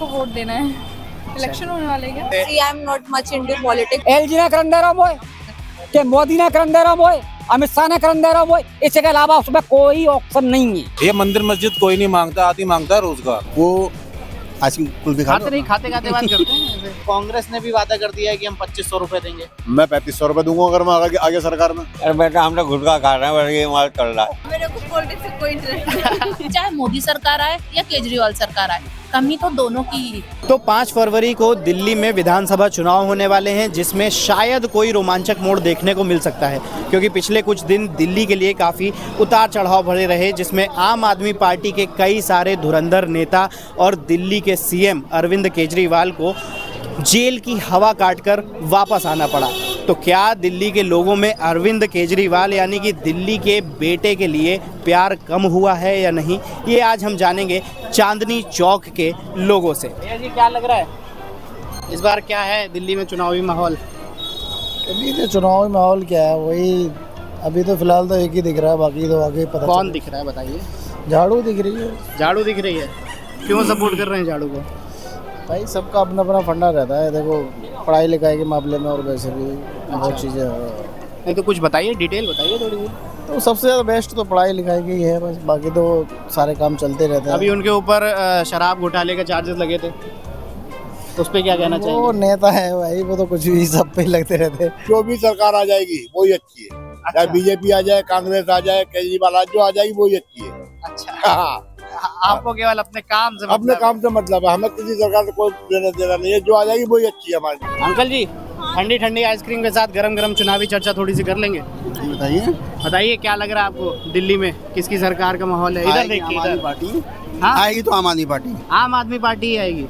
को वोट देना है। इलेक्शन होने वाले हैं क्या? See, I'm not much into politics. LG ने करन दे रहा मोए के मोदी ने करन दे रहा मोए अमित शाह ने करन दे रहा मोए इसके अलावा उसमें कोई ऑप्शन नहीं है। ये मंदिर मस्जिद कोई नहीं मांगता, आदि मांगता है रोजगार। वो आइसक्रीम कुल्फी खा खाते नहीं, खाते खाते बात करते हैं ऐसे। कांग्रेस ने भी वादा कर दिया है कि हम 2500 रुपए देंगे। मैं 3500 रुपए दूंगा अगर मैं आगे सरकार में। अरे बेटा हम तो गुटखा खा रहे हैं, ये माल चल रहा है। मेरे को पॉलिटिक्स से कोई इंटरेस्ट नहीं। चाहे मोदी सरकार आए या केजरीवाल सरकार आए, कमी तो दोनों की ही। तो 5 फरवरी को दिल्ली में विधानसभा चुनाव होने वाले हैं, जिसमें शायद कोई रोमांचक मोड़ देखने को मिल सकता है, क्योंकि पिछले कुछ दिन दिल्ली के लिए काफ़ी उतार चढ़ाव भरे रहे, जिसमें आम आदमी पार्टी के कई सारे धुरंधर नेता और दिल्ली के सीएम अरविंद केजरीवाल को जेल की हवा काटकर वापस आना पड़ा। तो क्या दिल्ली के लोगों में अरविंद केजरीवाल यानी कि दिल्ली के बेटे के लिए प्यार कम हुआ है या नहीं, ये आज हम जानेंगे चांदनी चौक के लोगों से। भैया जी, क्या लग रहा है इस बार क्या है दिल्ली में चुनावी माहौल? अभी तो चुनावी माहौल क्या है, वही अभी तो फिलहाल तो एक ही दिख रहा है, बाकी तो आगे पता कौन दिख रहा है बताइए? झाड़ू दिख रही है। झाड़ू दिख रही है। क्यों सपोर्ट कर रहे हैं झाड़ू को? भाई सबका अपना अपना फंडा रहता है, देखो पढ़ाई लिखाई के मामले में और वैसे भी बहुत चीज़ें। नहीं तो कुछ बताइए, डिटेल बताइए थोड़ी सी। तो सबसे ज़्यादा बेस्ट तो पढ़ाई लिखाई की ही है, बस बाकी तो सारे काम चलते रहते हैं। अभी उनके ऊपर शराब घोटाले के चार्जेस लगे थे, तो उस पर क्या कहना वो चाहिए? नेता है भाई, वो तो कुछ भी सब पे ही लगते रहते हैं। जो भी सरकार आ जाएगी वही अच्छी है, चाहे बीजेपी आ जाए, कांग्रेस आ जाए, केजरीवाल आ, जो आ जाएगी वही अच्छी है। अच्छा, हाँ, आपको केवल अपने काम से अपने काम से मतलब है, हमें किसी सरकार से कोई लेना देना नहीं है, जो आ जाएगी वही अच्छी है हमारी। अंकल जी, ठंडी ठंडी आइसक्रीम के साथ गरम गरम चुनावी चर्चा थोड़ी सी कर लेंगे। बताइए बताइए क्या लग रहा है आपको दिल्ली में किसकी सरकार का माहौल है? इधर देखिए, इधर पार्टी हाँ? आएगी तो आम आदमी पार्टी। आम आदमी पार्टी ही आएगी।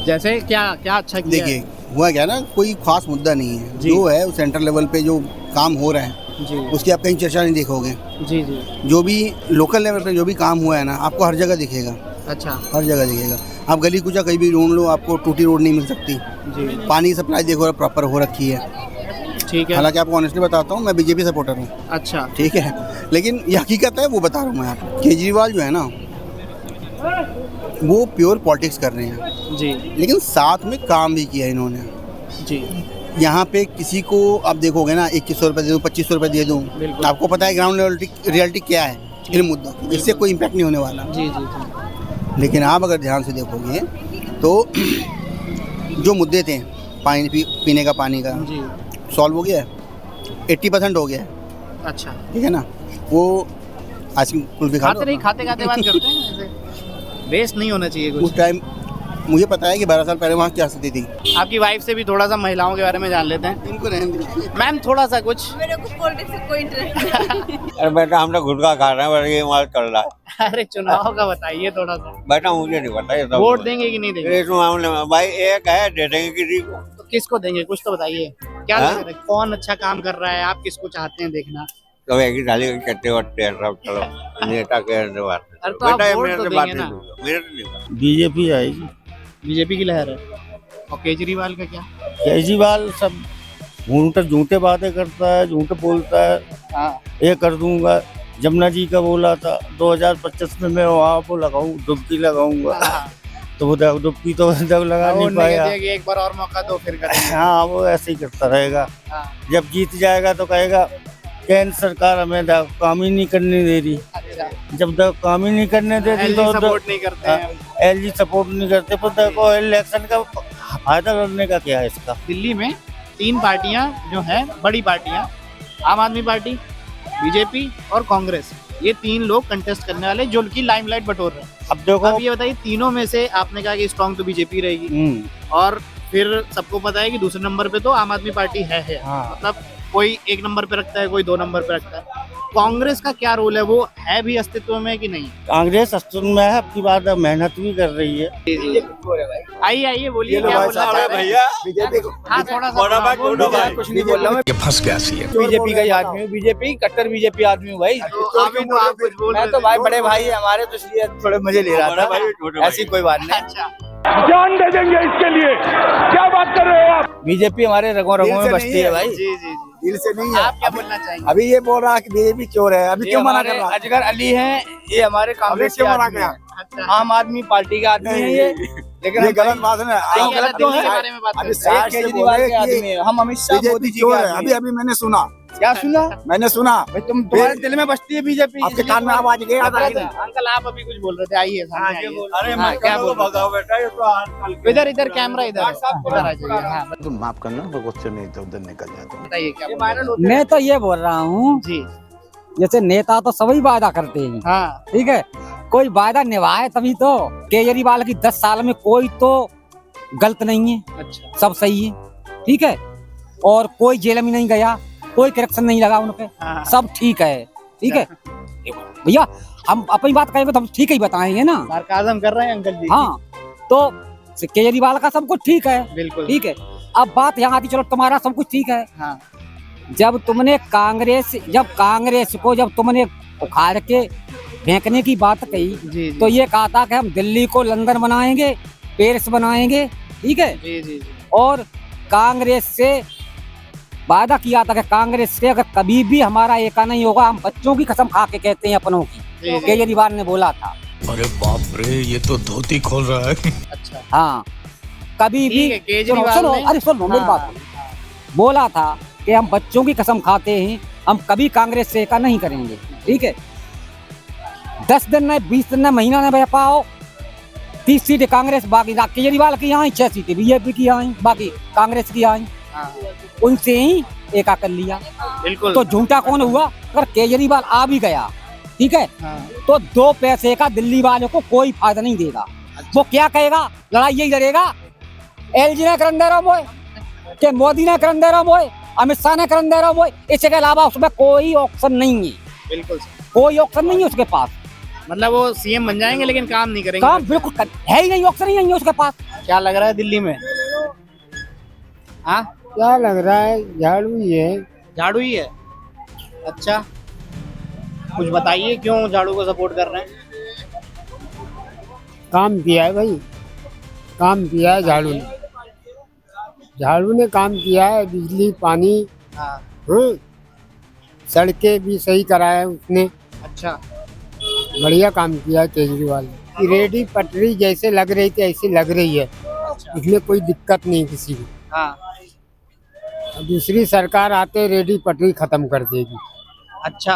जैसे क्या क्या अच्छा किया है? देखिए हुआ क्या ना, कोई खास मुद्दा नहीं है, जो है सेंट्रल लेवल पे जो काम हो रहा है जी उसकी आप कहीं चर्चा नहीं देखोगे। जी जी। जो भी लोकल लेवल पे जो भी काम हुआ है ना, आपको हर जगह दिखेगा, अच्छा हर जगह दिखेगा। आप गली कूचा कहीं भी ढूंढ लो, आपको टूटी रोड नहीं मिल सकती। जी, पानी की सप्लाई देखो प्रॉपर हो रखी है। ठीक है। हालांकि आपको ऑनेस्टली बताता हूँ, मैं बीजेपी सपोर्टर हूँ, अच्छा, ठीक है, लेकिन ये हकीकत है, वो बता रहा हूँ मैं आपको। केजरीवाल जो है ना, वो प्योर पॉलिटिक्स कर रहे हैं जी लेकिन साथ में काम भी किया इन्होंने। जी। यहाँ पे किसी को आप देखोगे ना, 2100 रुपये दे दूँ, 2500 रुपये दे दूँ, आपको पता है ग्राउंड लेवल रियलिटी क्या है इन मुद्दों की, इससे कोई इम्पैक्ट नहीं होने वाला। जी जी जी। लेकिन आप अगर ध्यान से देखोगे तो जो मुद्दे थे, पानी पीने का, पानी का जी, सॉल्व हो गया है, 80% हो गया है, अच्छा। ठीक है ना। वो आइसक्रीम कुल्फी खा खाते नहीं, खाते खाते बात करते हैं ऐसे। वेस्ट नहीं होना चाहिए कुछ। उस टाइम मुझे पता है कि 12 साल पहले वहाँ क्या स्थिति थी। आपकी वाइफ से भी थोड़ा सा महिलाओं के बारे में जान लेते हैं। इनको रहने दीजिए। मैम थोड़ा सा कुछ। मेरे को पॉलिटिक्स से कोई इंटरेस्ट नहीं। अरे बेटा हम तो गुटखा खा रहे हैं, ये माल चल रहा है। अरे चुनाव का बताइए थोड़ा सा। बेटा मुझे नहीं पता ये सब। वोट देंगे कि नहीं देंगे? इस मामले में भाई एक है, दे देंगे किसी को। तो किसको देंगे, कुछ तो बताइए। क्या लग रहा है, कौन अच्छा काम कर रहा है, आप किसको चाहते हैं देखना? तो एक ही डाली चट्टे वट्टे हैं सब, चलो नेता के बात। अरे तो आप वोट तो देंगे ना। मेरे तो नहीं। बीजेपी आएगी। बीजेपी की लहर है। और केजरीवाल का क्या? केजरीवाल सब झूठे बातें करता है, झूठ बोलता है। हाँ, ये कर दूंगा, जमुना जी का बोला था 2025 में मैं वहाँ वो लगाऊं, डुबकी लगाऊंगा, तो वो डुबकी तो लगा नहीं पाया। कि एक बार और मौका दो फिर करेंगे। हाँ, वो ऐसे ही करता रहेगा। हाँ। जब जीत जाएगा तो कहेगा केंद्र सरकार हमें काम ही नहीं करने दे रही। अच्छा, जब तक काम ही नहीं करने दे रही तो सपोर्ट नहीं करते हैं। एलजी सपोर्ट नहीं करते, पर देखो इलेक्शन का फायदा करने का क्या है इसका। दिल्ली में 3 पार्टियां जो हैं, बड़ी पार्टियां, आम आदमी पार्टी, बीजेपी और कांग्रेस, ये 3 लोग कंटेस्ट करने वाले जो उनकी लाइमलाइट बटोर रहे हैं। अब देखो, अब ये बताइए, तीनों में से आपने कहा कि स्ट्रॉन्ग तो बीजेपी रहेगी, और फिर सबको पता है कि दूसरे नंबर पे तो आम आदमी पार्टी है। हाँ। मतलब कोई 1 नंबर पे रखता है, कोई 2 नंबर पे रखता है। कांग्रेस का क्या रोल है, वो है भी अस्तित्व में कि नहीं? कांग्रेस अस्तित्व में है, अपनी बात मेहनत भी कर रही है। आइए आइए, बोलिए क्या बोलना चाह रहे हैं? भैया हाँ, थोड़ा सा कुछ नहीं बोल रहा मैं, फंस गया सी है। बीजेपी का ही आदमी हूँ, बीजेपी कट्टर बीजेपी आदमी हूँ भाई। तो अभी तो आप कुछ बोल मैं रहे तो थे। भाई बड़े भाई है हमारे, तो इसलिए थोड़े मजे ले रहा था, ऐसी कोई बात नहीं। अच्छा, जान दे देंगे इसके लिए, क्या बात कर रहे हो आप? बीजेपी हमारे रगों रगों में बसती है भाई। जी जी जी। दिल से नहीं है। आप क्या बोलना चाहेंगे? अभी ये बोल रहा है कि बीजेपी चोर है, अभी ये क्यों मना हमारे कर रहा है? अजगर अली हैं, ये हमारे कांग्रेस के क्यों मना आदमी किया? हैं। आम आदमी पार्टी का आदमी है ये, लेकिन ये हम गलत बात है ना। नहीं, गलत दिल्ली के बारे में बात अभी करते हैं। साठ से केजरीवाल बोले के आदमी कि है, हम अमित शाह बीजेपी मोदी जी चोर के है। आदमी अभी अभी मैंने सुना, क्या सुना मैंने सुना भाई? तुम्हारे दिल में बसती है बीजेपी, आपके कान में आवाज गया था। अंकल आप अभी कुछ बोल रहे थे, आइए सामने आइए। अरे हाँ, क्या बोल भगाओ बेटा, ये तो आजकल इधर इधर कैमरा इधर है। इधर आ जाइए। हाँ तुम माफ करना, वो क्वेश्चन नहीं तो उधर निकल जाता। बताइए क्या बोल रहे मैं तो ये बोल रहा हूँ, जी। जैसे नेता तो सभी वादा करते हैं, हाँ ठीक है, कोई वादा निभाए तभी तो। केजरीवाल की 10 साल में कोई तो गलत नहीं है, अच्छा सब सही है, ठीक है, और कोई जेल में नहीं गया, कोई करप्शन नहीं लगा उन पे, हाँ। सब ठीक है, ठीक है भैया। हम अपनी बात कहेंगे तो हम ठीक ही बताएंगे ना। सार्काज़म कर रहे हैं अंकल जी। हाँ, तो केजरीवाल का सब कुछ ठीक है, बिल्कुल ठीक है। अब बात यहाँ आती, चलो तुम्हारा सब कुछ ठीक है। हाँ जब तुमने कांग्रेस को जब तुमने उखाड़ के फेंकने की बात कही, जी तो ये कहा था कि हम दिल्ली को लंदन बनाएंगे, पेरिस बनाएंगे, ठीक है, जी जी और कांग्रेस से वादा किया था कि कांग्रेस से अगर कभी भी हमारा एका नहीं होगा, हम बच्चों की कसम खा के कहते हैं अपनों की, केजरीवाल ने बोला था। अरे बाप रे, ये तो धोती खोल रहा है। अच्छा हाँ, कभी भी केजरीवाल सुनो, ने- अरे सुनो मेरी बात, बोला था कि हम बच्चों की कसम खाते हैं, हम कभी कांग्रेस से एका नहीं करेंगे, ठीक है। 10 दिन में, 20 दिन में, महीना में बह पाओ, 30 सीटें कांग्रेस, बाकी केजरीवाल की आई 6 सीटें बीजेपी की आई, बाकी कांग्रेस की आई, उनसे ही एका कर लिया। बिल्कुल। तो झूठा कौन हुआ? अगर केजरीवाल आ भी गया, ठीक है, तो 2 पैसे का दिल्ली वालों को कोई फायदा नहीं देगा। वो क्या कहेगा? लड़ाई यही लड़ेगा, एलजी ने करन दे रहा मोए, के मोदी ने करन दे रहा मोए, अमित शाह ने करन दे रहा मोए, इसके अलावा उसमें कोई ऑप्शन नहीं है, बिल्कुल कोई ऑप्शन नहीं है उसके पास। मतलब वो सीएम बन जाएंगे लेकिन काम नहीं करेंगे। काम बिल्कुल है ही नहीं, ऑप्शन ही नहीं है उसके पास। क्या लग रहा है दिल्ली में? हाँ क्या लग रहा है? झाड़ू ही है। झाड़ू ही है। अच्छा, कुछ बताइए क्यों झाड़ू को सपोर्ट कर रहे हैं? काम किया है भाई, काम किया है झाड़ू ने। झाड़ू ने काम किया है, बिजली पानी, हाँ सड़कें भी सही कराया है उसने। अच्छा बढ़िया काम किया है केजरीवाल ने। रेडी पटरी जैसे लग रही थी ऐसी लग रही है, इसमें कोई दिक्कत नहीं किसी को। हाँ दूसरी सरकार आते रेडी पटरी खत्म कर देगी। अच्छा,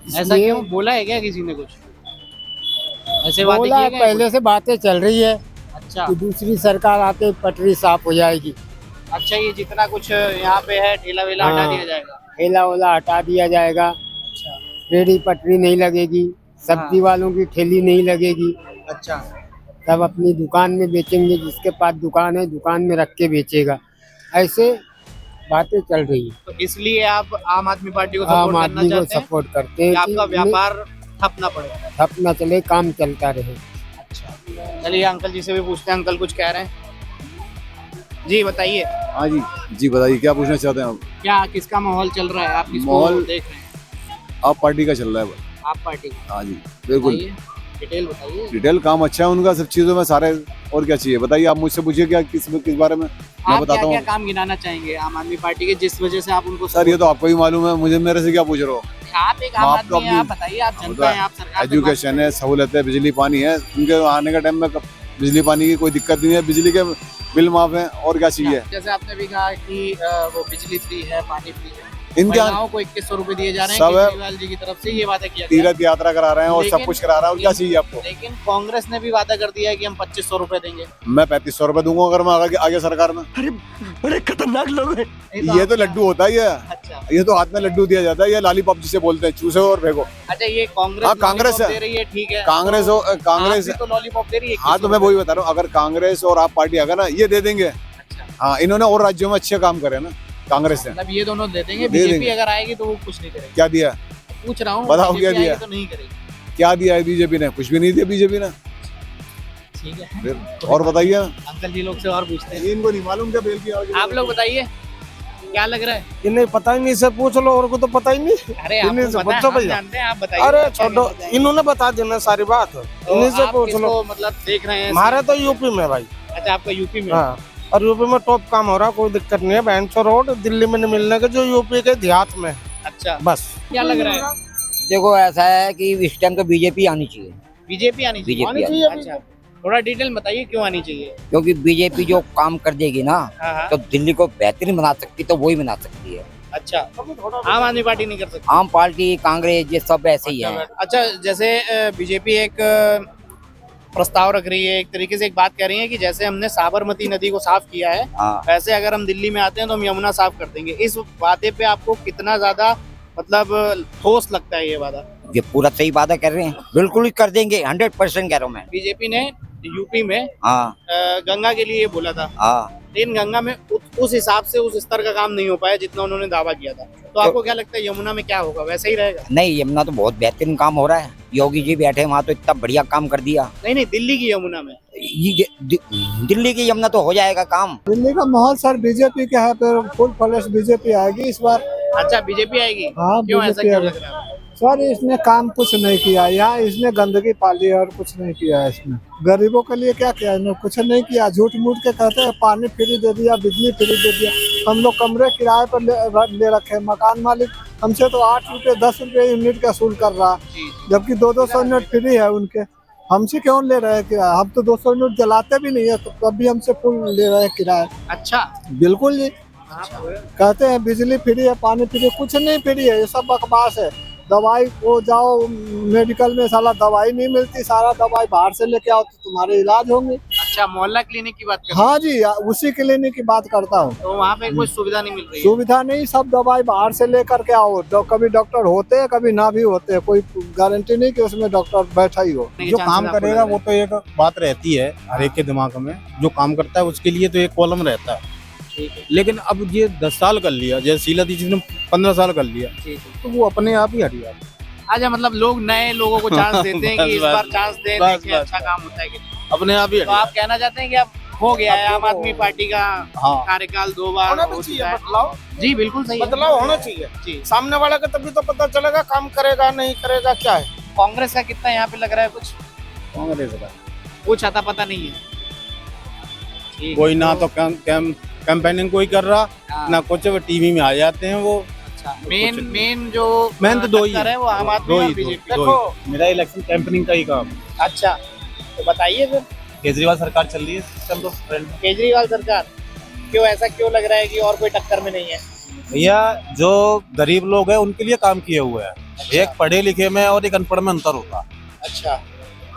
ऐसा इसलिए क्यों? बोला है क्या किसी ने कुछ? ऐसे बातें बोला किए गए पहले से बातें चल रही है अच्छा कि दूसरी सरकार आते पटरी साफ हो जाएगी। अच्छा, ये जितना कुछ यहाँ पे है ठेला वेला हटा हाँ। दिया जाएगा। ठेला वाला हटा दिया जाएगा, अच्छा रेडी पटरी नहीं लगेगी, सब्जी वालों की ठेली नहीं लगेगी, अच्छा सब अपनी दुकान में बेचेंगे, जिसके पास दुकान है दुकान में रख के बेचेगा। ऐसे बातें चल रही है। तो इसलिए आप आम आदमी पार्टी को आम सपोर्ट करना आदमी को चाहते हैं सपोर्ट करते कि हैं आपका कि व्यापार ठप ना पड़े। ठप ना चले, काम चलता रहे। अच्छा, चलिए अंकल जी से भी पूछते हैं, अंकल कुछ कह रहे हैं। जी बताइए, हाँ जी जी बताइए, क्या पूछना चाहते हैं आप? क्या किसका माहौल चल रहा है? आप किसको माहौल देख रहे हैं? आप पार्टी का चल रहा है। आप पार्टी का? हाँ जी बिल्कुल, बताइए, डिटेल बताइए। डिटेल काम अच्छा है उनका सब चीज़ों में सारे। और क्या चाहिए बताइए, आप मुझसे पूछिए क्या किस बारे में, मैं आप बताता क्या क्या हूँ। काम गिनाना चाहेंगे आम आदमी पार्टी के, जिस वजह से आप उनको सर ये तो आपको ही मालूम है, मुझे मेरे से क्या पूछ रहे हो? आप एक आम आप आदमी हैं, अपनी- आप बताइए, आप जनता हैं, आप सरकार पे एजुकेशन है, सहूलत है, बिजली पानी है, उनके आने के टाइम में बिजली पानी की कोई दिक्कत नहीं है, बिजली के बिल माफ है, और क्या चाहिए? जैसे आपने भी कहा कि वो बिजली फ्री है, पानी फ्री है, इनका महिलाओं को 2100 रुपए दिए जा रहे हैं सब है। केजरीवाल जी की तरफ से, ये वादा किया गया है। तीर्थ यात्रा करा रहे हैं और सब लेकिन- कुछ करा रहा है, और क्या चाहिए आपको? लेकिन कांग्रेस ने भी वादा कर दिया है कि हम 2500 रुपए देंगे। मैं 3500 रुपए दूंगा अगर मैं आगे सरकार में। बड़े खतरनाक लोग हैं। ये तो लड्डू होता है, अच्छा ये तो हाथ में लड्डू दिया जाता है, ये लॉलीपॉप जिसे बोलते हैं, चूसे और फेंको। अच्छा, ये कांग्रेस हाँ, कांग्रेस लॉलीपॉप है। दे रही है, ठीक है, कांग्रेस तो हो कांग्रेस आप भी तो लॉलीपॉप दे रही है। हाँ, तो मैं वही बता रहा हूँ, अगर कांग्रेस और आप पार्टी अगर ना ये दे देंगे। अच्छा, हाँ, इन्होंने और राज्यों में अच्छे काम करे ना कांग्रेस ने। मतलब ये दोनों दे देंगे। दे बीजेपी देंगे। अगर आएगी तो वो कुछ नहीं करेगी। क्या दिया? पूछ रहा हूँ, बताओ BJP क्या दिया? आएगी तो नहीं करेगी। क्या दिया है बीजेपी ने? कुछ भी नहीं दिया बीजेपी ने। ठीक है, फिर और बताइए, अंकल जी लोग से और पूछते हैं। इनको नहीं मालूम क्या बेल की आवाज़? आप लोग बताइए, क्या लग रहा है? इन्हें पता ही नहीं, से पूछ लो, और को तो पता ही नहीं। अरे इन्हीं आपको से पता है, पूछो हम भैया। जानते हैं, आप बताइए। अरे क्या छोड़ो, बताएं? इन्होंने बता देना सारी बात, तो इन्हीं से आप पूछ लो। किसको मतलब देख रहे हैं? हमारे तो यूपी में भाई। अच्छा, आपका यूपी में? हाँ, और यूपी में टॉप काम हो रहा, कोई दिक्कत नहीं है। बैंसो रोड दिल्ली में नहीं मिलने के, जो यूपी के देहात में है। अच्छा, बस क्या लग रहा है? देखो ऐसा है कि इस टाइम तो बीजेपी आनी चाहिए, बीजेपी आनी चाहिए। बीजेपी आनी चाहिए। अच्छा, थोड़ा डिटेल बताइए क्यों आनी चाहिए। क्योंकि बीजेपी जो काम कर देगी ना हाँ। तो दिल्ली को बेहतरीन बना सकती, तो वही बना सकती है। अच्छा, आम आदमी पार्टी नहीं कर सकती। आम पार्टी, कांग्रेस, ये सब ऐसे ही है। अच्छा, जैसे बीजेपी एक प्रस्ताव रख रही है, एक तरीके से एक बात कह रही है कि जैसे हमने साबरमती नदी को साफ किया है, हाँ। वैसे अगर हम दिल्ली में आते हैं तो हम यमुना साफ कर देंगे। इस वादे पे आपको कितना ज्यादा मतलब ठोस लगता है ये वादा? ये पूरा सही वादा कर रहे हैं, बिल्कुल ही कर देंगे, 100% कह रहा हूँ मैं। बीजेपी ने यूपी में हाँ गंगा के लिए बोला था, हाँ। लेकिन गंगा में उस हिसाब से उस स्तर का काम नहीं हो पाया जितना उन्होंने दावा किया था। तो आपको क्या लगता है यमुना में क्या होगा, वैसे ही रहेगा? नहीं, यमुना तो बहुत बेहतरीन काम हो रहा है, योगी जी बैठे वहाँ तो इतना बढ़िया काम कर दिया। नहीं, दिल्ली की यमुना में। दिल्ली की यमुना तो हो जाएगा काम। दिल्ली का माहौल सर बीजेपी का है, फिर फुल फ्लैश बीजेपी आएगी इस बार। अच्छा, बीजेपी आएगी? हाँ, क्यों ऐसा बीजेपी क्यों आएगी। लग रहा है? सर इसने काम कुछ नहीं किया, यहाँ इसने गंदगी पाली और कुछ नहीं किया है इसने। गरीबों के लिए क्या किया इन्होंने? कुछ नहीं किया। झूठ मूठ के कहते हैं पानी फ्री दे दिया, बिजली फ्री दे दिया। हम लोग कमरे किराए पर ले रखे, मकान मालिक हमसे तो 8 रुपए 10 रुपए यूनिट का वसूल कर रहा, जबकि 200 यूनिट फ्री है उनके। हमसे क्यों ले रहे हैं किराया? हम तो 200 यूनिट जलाते भी नहीं है, तो तब भी हमसे फुल ले रहे हैं किराया। अच्छा, बिल्कुल जी। कहते हैं बिजली फ्री है, पानी फ्री है, कुछ नहीं फ्री है, ये सब बकवास है। दवाई को जाओ मेडिकल में, साला दवाई नहीं मिलती, सारा दवाई बाहर से लेके आओ तो तुम्हारे इलाज होंगे। अच्छा, मोहल्ला क्लिनिक की बात कर? हाँ जी, उसी क्लिनिक की बात करता हूँ। तो वहाँ पे कोई सुविधा नहीं मिल रही है? सुविधा नहीं, सब दवाई बाहर से लेकर के आओ। कभी डॉक्टर होते हैं, कभी ना भी होते हैं, कोई गारंटी नहीं कि उसमें डॉक्टर बैठा ही हो। जो काम करेगा वो तो एक बात रहती है हर एक के दिमाग में, जो काम करता है उसके लिए तो एक कॉलम रहता है। लेकिन अब ये 10 साल कर लिया, जैसे शीला दीक्षित ने 15 साल कर लिया, तो वो अपने आप ही हट गया। अच्छा, मतलब लोग नए लोगों को चांस देते हैं कि इस बार चांस दें, देखें अच्छा काम होता है कि नहीं। अपने आप ही हट तो आप कहना चाहते हैं कि अब हो गया है आम आदमी पार्टी का कार्यकाल 2 बार हो चुका है। बदलाव, जी बिल्कुल सही है। बदलाव होना चाहिए जी। सामने वाला का, तभी तो पता चलेगा काम करेगा नहीं करेगा क्या है। कांग्रेस का कितना यहाँ पे लग रहा है कुछ? कांग्रेस का कुछ आता पता नहीं है। ठीक, कोई ना तो कैंपेनिंग कोई कर रहा ना कुछ, वो टीवी में आ जाते हैं वो। अच्छा, मेन जो मेन तो दो ही है वो आम आदमी और बीजेपी। देखो, मेरा इलेक्शन कैंपेनिंग का ही काम। अच्छा, तो बताइए फिर। केजरीवाल सरकार चल रही है, चल दो केजरीवाल सरकार क्यों, ऐसा क्यों लग रहा है कि और कोई टक्कर में नहीं है? भैया, जो गरीब लोग हैं उनके लिए काम किए हुए हैं। एक पढ़े लिखे में और एक अनपढ़ में अंतर होता है। अच्छा,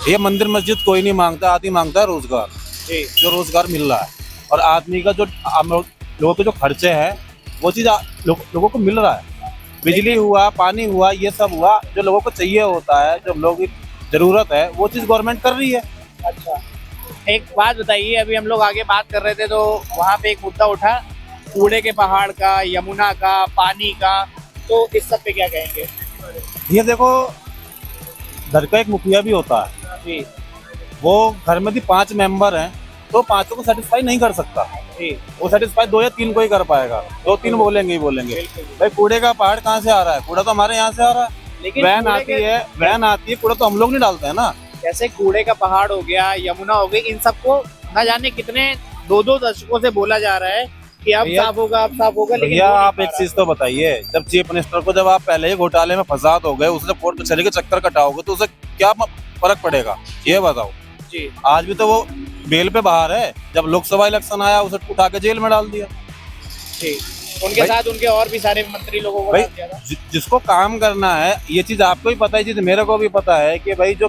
ये मंदिर मस्जिद कोई नहीं मांगता, आदमी मांगता है रोजगार। जी। जो रोजगार मिल रहा है और आदमी का जो लोगों के जो खर्चे हैं वो चीज लोगों को मिल रहा है। बिजली हुआ, पानी हुआ, ये सब हुआ जो लोगों को चाहिए होता है, जो लोगों की जरूरत है वो चीज गवर्नमेंट कर रही है। अच्छा, एक बात बताइए, अभी हम लोग आगे बात कर रहे थे तो वहाँ पे एक मुद्दा उठा कूड़े के पहाड़ का, यमुना का, पानी का, तो इस सब पे क्या कहेंगे? ये देखो, घर का एक मुखिया भी होता है जी। वो घर में भी 5 मेंबर हैं तो 5 को सेटिस्फाई नहीं कर सकता। वो सेटिस्फाई 2 या 3 को ही कर पाएगा, 2-3 बोलेंगे ही बोलेंगे। भाई कूड़े का पहाड़ कहाँ से आ रहा है? कूड़ा तो हमारे यहाँ से आ रहा है। लेकिन वैन आती है, कूड़ा तो हम लोग नहीं डालते हैं ना। जैसे कूड़े का पहाड़ हो गया, यमुना हो गई, इन सबको न जाने कितने 2-2 दशकों से बोला जा रहा है कि अब साफ होगा, अब साफ होगा, लेकिन भैया आप एक चीज तो बताइए, जब चीफ मिनिस्टर को जब आप पहले ही घोटाले में फसाद हो गए, उसे जब कोर्ट कचहरी के चक्कर कटाओगे तो उसे क्या फर्क पड़ेगा, ये बताओ। जी। आज भी तो वो बेल पे बाहर है, जब लोकसभा इलेक्शन आया उसे उठा के जेल में डाल दिया। उनके साथ उनके और भी सारे मंत्री लोगों को भाई डाल दिया था। जिसको काम करना है, ये चीज आपको भी पता है, चीज मेरे को भी पता है कि भाई जो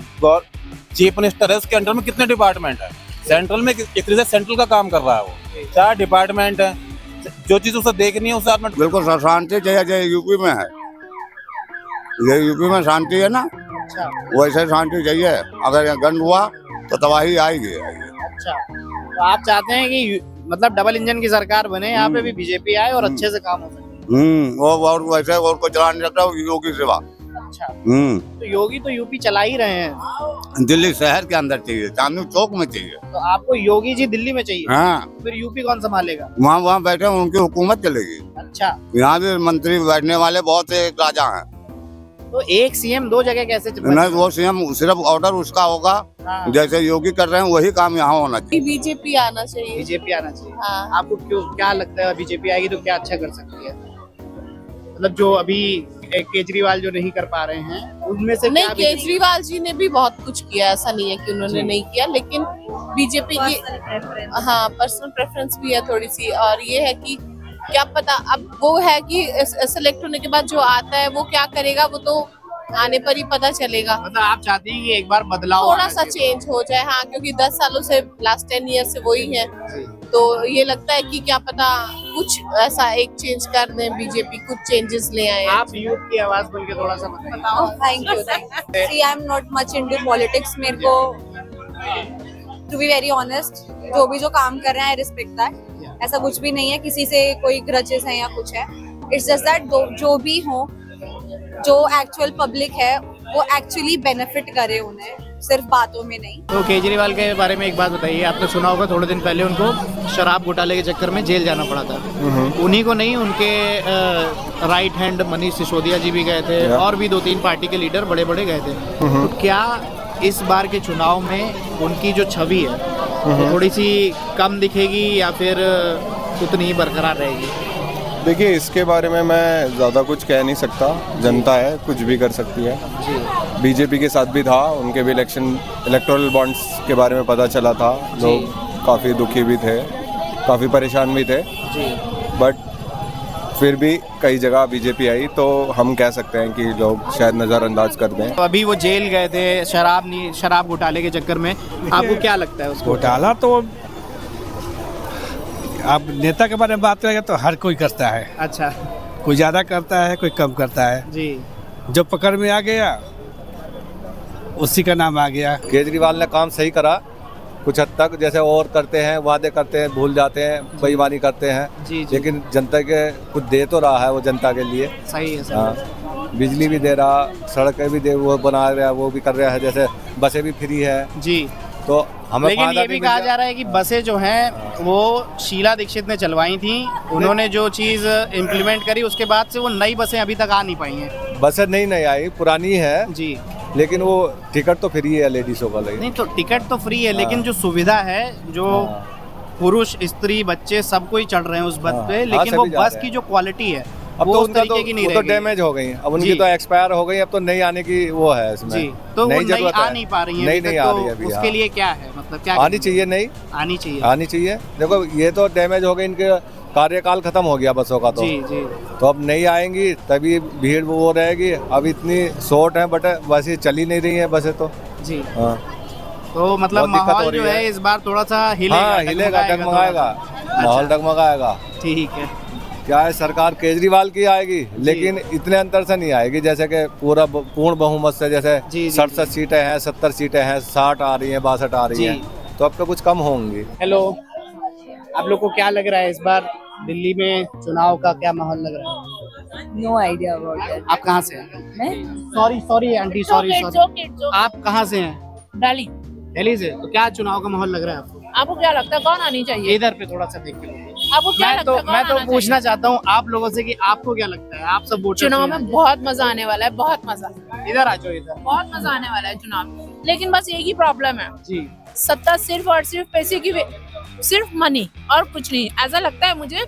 चीफ मिनिस्टर है उसके अंडर में कितने डिपार्टमेंट है। सेंट्रल में एक तरह से सेंट्रल का काम कर रहा है वो, 4 डिपार्टमेंट है, जो चीज उसे देखनी है उसे आप बिल्कुल शांति चाहिए, यूपी में है, ये यूपी में शांति है ना। अच्छा, वैसे शांति चाहिए, अगर गंद हुआ तो तबाही आएगी। अच्छा, तो आप चाहते हैं कि मतलब डबल इंजन की सरकार बने, यहाँ पे भी बीजेपी आए और अच्छे से काम हो सके। और वैसे और कोई चला नहीं सकता योगी सिवा। अच्छा, तो योगी तो यूपी चला ही रहे हैं। दिल्ली शहर के अंदर चाहिए, चांदनी चौक में चाहिए। तो आपको योगी जी दिल्ली में चाहिए? हाँ। फिर यूपी कौन संभालेगा? वहाँ बैठे उनकी हुकूमत चलेगी। अच्छा, यहाँ भी मंत्री बैठने वाले बहुत से राजा हैं। तो एक सीएम 2 जगह कैसे नहीं, वो सीएम सिर्फ ऑर्डर उसका होगा। हाँ। जैसे योगी कर रहे हैं वही काम यहाँ होना चाहिए। बीजेपी आना चाहिए। बीजेपी आना चाहिए। हाँ। आपको क्यों क्या लगता है बीजेपी आएगी तो क्या अच्छा कर सकती है? मतलब जो अभी केजरीवाल जो नहीं कर पा रहे हैं उनमें से नहीं, क्या केजरीवाल जी ने भी बहुत कुछ किया, ऐसा नहीं है कि उन्होंने नहीं किया, लेकिन बीजेपी की हाँ पर्सनल प्रेफरेंस भी है थोड़ी सी। और ये है कि क्या पता अब वो है कि सेलेक्ट होने के बाद जो आता है वो क्या करेगा, वो तो आने पर ही पता चलेगा। मतलब आप चाहती हैं कि एक बार बदलाव थोड़ा सा चेंज हो जाए, हाँ, क्योंकि 10 सालों से लास्ट 10 ईयर से वही है, तो ये लगता है कि क्या पता कुछ ऐसा एक चेंज कर दें, बीजेपी कुछ चेंजेस ले आए। आप यूथ की आवाज बन के थोड़ा सा बताओ। Thank you. See I am not much into politics. मेरे को टू बी वेरी ऑनेस्ट जो काम कर रहे हैं आई रिस्पेक्ट दैट। ऐसा कुछ भी नहीं है, किसी से कोई ग्रजेस है या कुछ है। इट्स जस्ट दैट जो भी हो, जो एक्चुअल पब्लिक है वो एक्चुअली बेनिफिट करे उन्हें, सिर्फ बातों में नहीं। तो केजरीवाल के बारे में एक बात बताइए, आपने सुना होगा थोड़े दिन पहले उनको शराब घोटाले के चक्कर में जेल जाना पड़ा था। उन्हीं को नहीं, उनके राइट हैंड मनीष सिसोदिया जी भी गए थे और भी 2-3 पार्टी के लीडर बड़े बड़े गए थे। तो क्या इस बार के चुनाव में उनकी जो छवि है वो थोड़ी सी कम दिखेगी या फिर उतनी ही बरकरार रहेगी? देखिए, इसके बारे में मैं ज़्यादा कुछ कह नहीं सकता, जनता है, कुछ भी कर सकती है। बीजेपी के साथ भी था, उनके भी इलेक्टोरल बॉन्ड्स के बारे में पता चला था, लोग काफ़ी दुखी भी थे, काफ़ी परेशान भी थे, बट फिर भी कई जगह बीजेपी आई, तो हम कह सकते हैं कि लोग शायद नज़रअंदाज कर दें। तो अभी वो जेल गए थे शराब घोटाले के चक्कर में, आपको क्या लगता है उसको? घोटाला तो आप नेता के बारे में बात करेंगे तो हर कोई करता है। अच्छा, कोई ज़्यादा करता है, कोई कम करता है जी। जो पकड़ में आ गया उसी का नाम आ गया। केजरीवाल ने काम सही करा कुछ हद तक, जैसे और करते हैं, वादे करते हैं, भूल जाते हैं, बेईमानी करते हैं, जी, जी। लेकिन जनता के कुछ दे तो रहा है वो जनता के लिए। सही है, हाँ, बिजली भी दे रहा, सड़कें भी दे वो बना रहा है, वो भी कर रहा है, जैसे बसें भी फ्री है जी। तो हमें लेकिन ये भी कहा जा रहा है कि बसें जो हैं वो शीला दीक्षित ने चलवाई थी, उन्होंने जो चीज़ इम्प्लीमेंट करी उसके बाद से वो नई बसें अभी तक आ नहीं पाई हैं। बसें नहीं आई, पुरानी है जी, लेकिन वो टिकट तो फ्री है लेडीज़ों का। नहीं तो टिकट तो फ्री है, लेकिन जो सुविधा है, जो पुरुष स्त्री बच्चे सब कोई चढ़ रहे हैं उस बस पे, लेकिन वो बस की जो क्वालिटी है अब वो तो उस उनका तरीके की नहीं तो डैमेज हो गई, अब उनकी तो एक्सपायर हो गई, अब तो नई आने की वो है इसमें जी। तो वो नई आ नहीं पा रही है, नहीं आ रही है अभी। उसके लिए क्या है, मतलब क्या आनी चाहिए, नई आनी चाहिए। देखो, ये तो डैमेज हो गई, इनके कार्यकाल खत्म हो गया बसों का, तो जी जी। तो अब नहीं आएंगी तभी भीड़ वो रहेगी। अब इतनी शॉर्ट है बट वैसे चल ही नहीं रही है बसें तो जी। हाँ, तो मतलब माहौल जो है इस बार थोड़ा सा हिलेगा, डगमगाएगा, माहौल डगमगाएगा। ठीक है, क्या है, सरकार केजरीवाल की आएगी, लेकिन इतने अंतर से नहीं आएगी जैसे कि पूरा पूर्ण बहुमत से, जैसे 67 सीटें हैं, 70 सीटें हैं, 60 आ रही हैं, 62 आ रही हैं, तो अब तो कुछ कम होंगी। हेलो, आप लोग को क्या लग रहा है इस बार दिल्ली में चुनाव का क्या माहौल लग रहा है? No idea about that. आप कहाँ से हैं? Sorry aunty, sorry. आप कहाँ से हैं? दिल्ली से। तो क्या चुनाव का माहौल लग रहा है आपको? आपको क्या लगता है कौन आनी चाहिए? इधर पे थोड़ा सा देख के लोगे। आपको क्या लगता है मैं तो पूछना चाहता हूँ आप लोगों से कि आपको क्या लगता है, आप सब वोटर चुनाव में बहुत मजा आने वाला है, बहुत मजा। इधर आ जाओ, इधर बहुत मजा आने वाला है चुनाव में, लेकिन बस एक ही प्रॉब्लम है जी, सत्ता सिर्फ और सिर्फ पैसे की, सिर्फ मनी और कुछ नहीं। ऐसा लगता है मुझे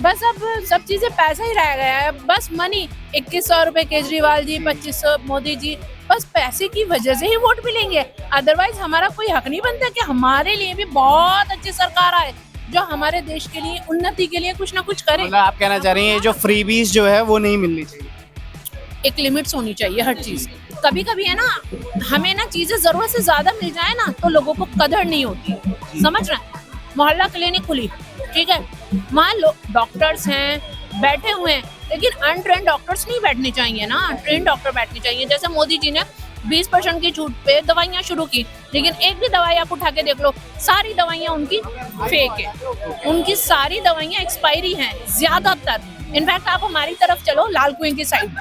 बस अब सब चीजें पैसा ही रह गया है, बस मनी। 2100 रुपए केजरीवाल जी, 2500 मोदी जी, बस पैसे की वजह से ही वोट मिलेंगे। अदरवाइज हमारा कोई हक नहीं बनता कि हमारे लिए भी बहुत अच्छी सरकार आए जो हमारे देश के लिए उन्नति के लिए कुछ ना कुछ करे। मतलब आप कहना चाह रही हैं जो फ्रीबीज जो है वो नहीं मिलनी चाहिए, एक लिमिट्स होनी चाहिए हर चीज। कभी कभी है ना, हमें ना चीजें जरूरत से ज्यादा मिल जाए ना तो लोगों को कदर नहीं होती, समझ रहे हैं? मोहल्ला क्लिनिक खुली, ठीक है, वहाँ डॉक्टर्स हैं बैठे हुए हैं, लेकिन अनट्रेंड डॉक्टर्स नहीं बैठने चाहिए ना, ट्रेन डॉक्टर बैठने चाहिए। जैसे मोदी जी ने 20% की छूट पे दवाइयाँ शुरू की, लेकिन एक भी दवाई आप उठा के देख लो, सारी दवाइयाँ उनकी फेक है, उनकी सारी दवाइयाँ एक्सपायरी हैं ज्यादातर। इनफैक्ट आप हमारी तरफ चलो, लाल कुएं की साइड,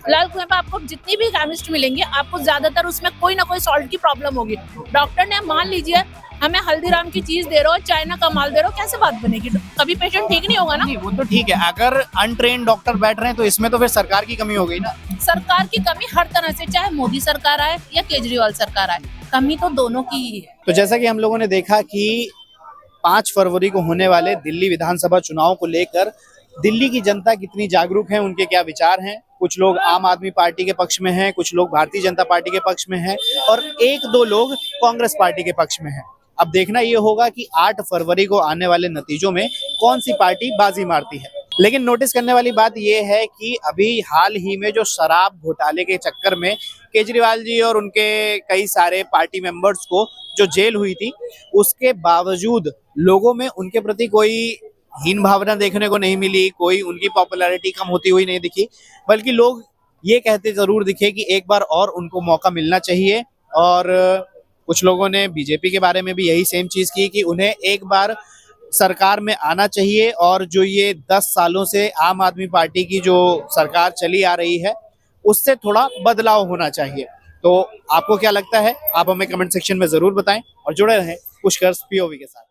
लाल कुएं पे आपको जितनी भी केमिस्ट मिलेंगे, आपको ज्यादातर उसमें कोई ना कोई सॉल्ट की प्रॉब्लम होगी। डॉक्टर ने मान लीजिए हमें हल्दीराम की चीज दे रहे हो, चाइना का माल दे रहे हो, कैसे बात बनेगी? कभी पेशेंट ठीक नहीं होगा ना। वो तो ठीक है, अगर अनट्रेन्ड डॉक्टर बैठ रहे हैं तो इसमें तो फिर सरकार की कमी हो गई ना। सरकार की कमी हर तरह से, चाहे मोदी सरकार आए या केजरीवाल सरकार आए, कमी तो दोनों की ही है। तो जैसा कि हम लोगों ने देखा कि 5 फरवरी को होने वाले दिल्ली विधानसभा चुनाव को लेकर दिल्ली की जनता कितनी जागरूक है, उनके क्या विचार हैं। कुछ लोग आम आदमी पार्टी के पक्ष में हैं, कुछ लोग भारतीय जनता पार्टी के पक्ष में हैं और एक दो लोग कांग्रेस पार्टी के पक्ष में हैं। अब देखना ये होगा कि 8 फरवरी को आने वाले नतीजों में कौन सी पार्टी बाजी मारती है। लेकिन नोटिस करने वाली बात यह है कि अभी हाल ही में जो शराब घोटाले के चक्कर में केजरीवाल जी और उनके कई सारे पार्टी मेंबर्स को जो जेल हुई थी, उसके बावजूद लोगों में उनके प्रति कोई हीन भावना देखने को नहीं मिली, कोई उनकी पॉपुलैरिटी कम होती हुई नहीं दिखी, बल्कि लोग ये कहते जरूर दिखे कि एक बार और उनको मौका मिलना चाहिए। और कुछ लोगों ने बीजेपी के बारे में भी यही सेम चीज की कि उन्हें एक बार सरकार में आना चाहिए और जो ये 10 सालों से आम आदमी पार्टी की जो सरकार चली आ रही है उससे थोड़ा बदलाव होना चाहिए। तो आपको क्या लगता है, आप हमें कमेंट सेक्शन में जरूर बताएं और जुड़े रहें पुष्कर पीओवी के साथ।